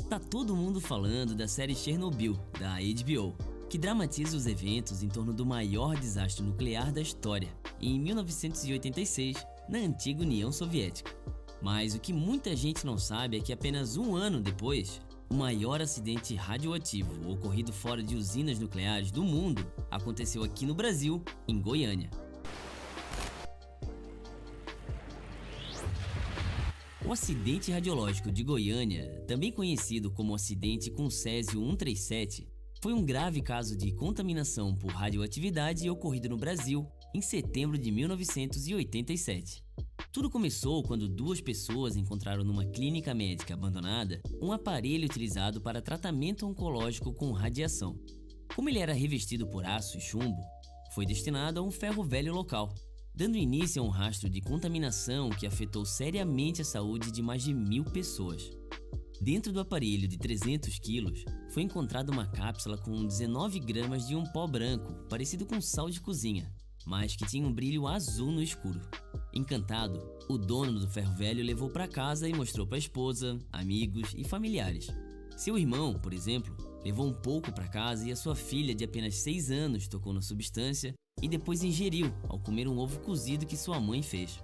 Tá todo mundo falando da série Chernobyl, da HBO, que dramatiza os eventos em torno do maior desastre nuclear da história, em 1986, na antiga União Soviética. Mas o que muita gente não sabe é que apenas um ano depois, o maior acidente radioativo ocorrido fora de usinas nucleares do mundo aconteceu aqui no Brasil, em Goiânia. O acidente radiológico de Goiânia, também conhecido como acidente com Césio-137, foi um grave caso de contaminação por radioatividade ocorrido no Brasil em setembro de 1987. Tudo começou quando duas pessoas encontraram numa clínica médica abandonada um aparelho utilizado para tratamento oncológico com radiação. Como ele era revestido por aço e chumbo, foi destinado a um ferro velho local, dando início a um rastro de contaminação que afetou seriamente a saúde de mais de 1000 pessoas. Dentro do aparelho de 300 quilos, foi encontrada uma cápsula com 19 gramas de um pó branco, parecido com sal de cozinha, mas que tinha um brilho azul no escuro. Encantado, o dono do ferro velho levou para casa e mostrou para a esposa, amigos e familiares. Seu irmão, por exemplo, levou um pouco para casa e a sua filha de apenas 6 anos tocou na substância e depois ingeriu ao comer um ovo cozido que sua mãe fez.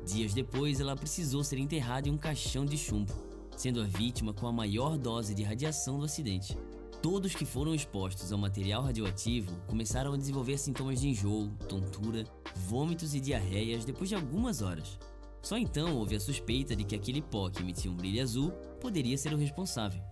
Dias depois, ela precisou ser enterrada em um caixão de chumbo, sendo a vítima com a maior dose de radiação do acidente. Todos que foram expostos ao material radioativo começaram a desenvolver sintomas de enjoo, tontura, vômitos e diarreias depois de algumas horas. Só então houve a suspeita de que aquele pó que emitia um brilho azul poderia ser o responsável.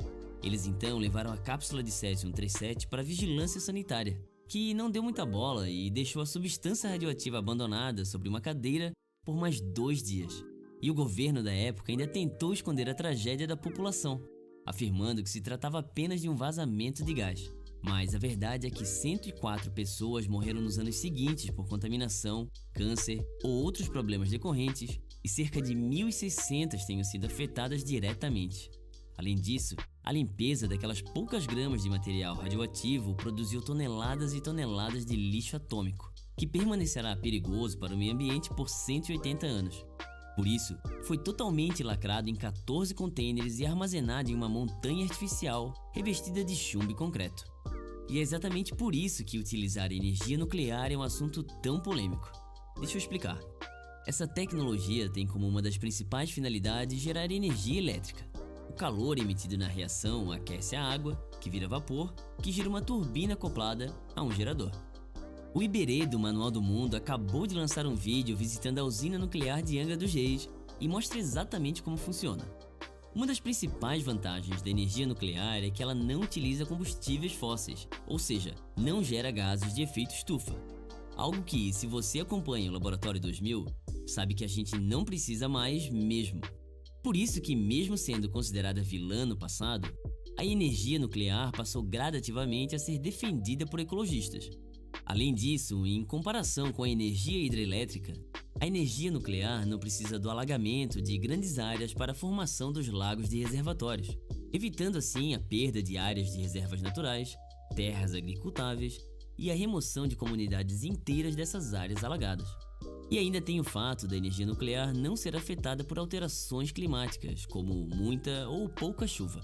Eles então levaram a cápsula de Césio-137 para a vigilância sanitária, que não deu muita bola e deixou a substância radioativa abandonada sobre uma cadeira por mais 2 dias. E o governo da época ainda tentou esconder a tragédia da população, afirmando que se tratava apenas de um vazamento de gás. Mas a verdade é que 104 pessoas morreram nos anos seguintes por contaminação, câncer ou outros problemas decorrentes, e cerca de 1.600 tenham sido afetadas diretamente. Além disso, a limpeza daquelas poucas gramas de material radioativo produziu toneladas e toneladas de lixo atômico, que permanecerá perigoso para o meio ambiente por 180 anos. Por isso, foi totalmente lacrado em 14 contêineres e armazenado em uma montanha artificial revestida de chumbo e concreto. E é exatamente por isso que utilizar energia nuclear é um assunto tão polêmico. Deixa eu explicar. Essa tecnologia tem como uma das principais finalidades gerar energia elétrica. O calor emitido na reação aquece a água, que vira vapor, que gira uma turbina acoplada a um gerador. O Iberê do Manual do Mundo acabou de lançar um vídeo visitando a usina nuclear de Angra dos Reis e mostra exatamente como funciona. Uma das principais vantagens da energia nuclear é que ela não utiliza combustíveis fósseis, ou seja, não gera gases de efeito estufa. Algo que, se você acompanha o Laboratório 2000, sabe que a gente não precisa mais mesmo. Por isso que, mesmo sendo considerada vilã no passado, a energia nuclear passou gradativamente a ser defendida por ecologistas. Além disso, em comparação com a energia hidrelétrica, a energia nuclear não precisa do alagamento de grandes áreas para a formação dos lagos de reservatórios, evitando assim a perda de áreas de reservas naturais, terras agricultáveis e a remoção de comunidades inteiras dessas áreas alagadas. E ainda tem o fato da energia nuclear não ser afetada por alterações climáticas, como muita ou pouca chuva.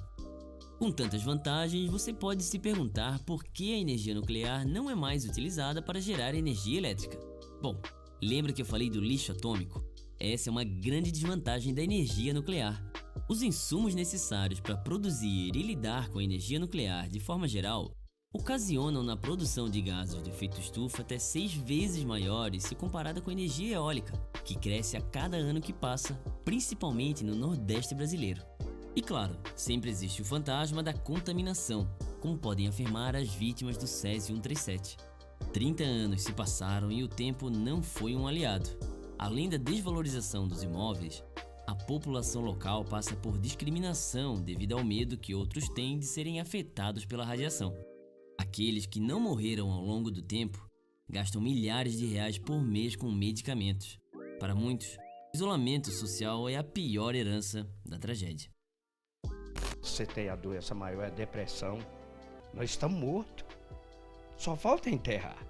Com tantas vantagens, você pode se perguntar por que a energia nuclear não é mais utilizada para gerar energia elétrica. Bom, lembra que eu falei do lixo atômico? Essa é uma grande desvantagem da energia nuclear. Os insumos necessários para produzir e lidar com a energia nuclear de forma geral ocasionam na produção de gases de efeito estufa até 6 vezes maiores se comparada com a energia eólica, que cresce a cada ano que passa, principalmente no Nordeste brasileiro. E claro, sempre existe o fantasma da contaminação, como podem afirmar as vítimas do Césio-137. 30 anos se passaram e o tempo não foi um aliado. Além da desvalorização dos imóveis, a população local passa por discriminação devido ao medo que outros têm de serem afetados pela radiação. Aqueles que não morreram ao longo do tempo gastam milhares de reais por mês com medicamentos. Para muitos, isolamento social é a pior herança da tragédia. Você tem a doença maior, é a depressão. Nós estamos mortos. Só falta enterrar.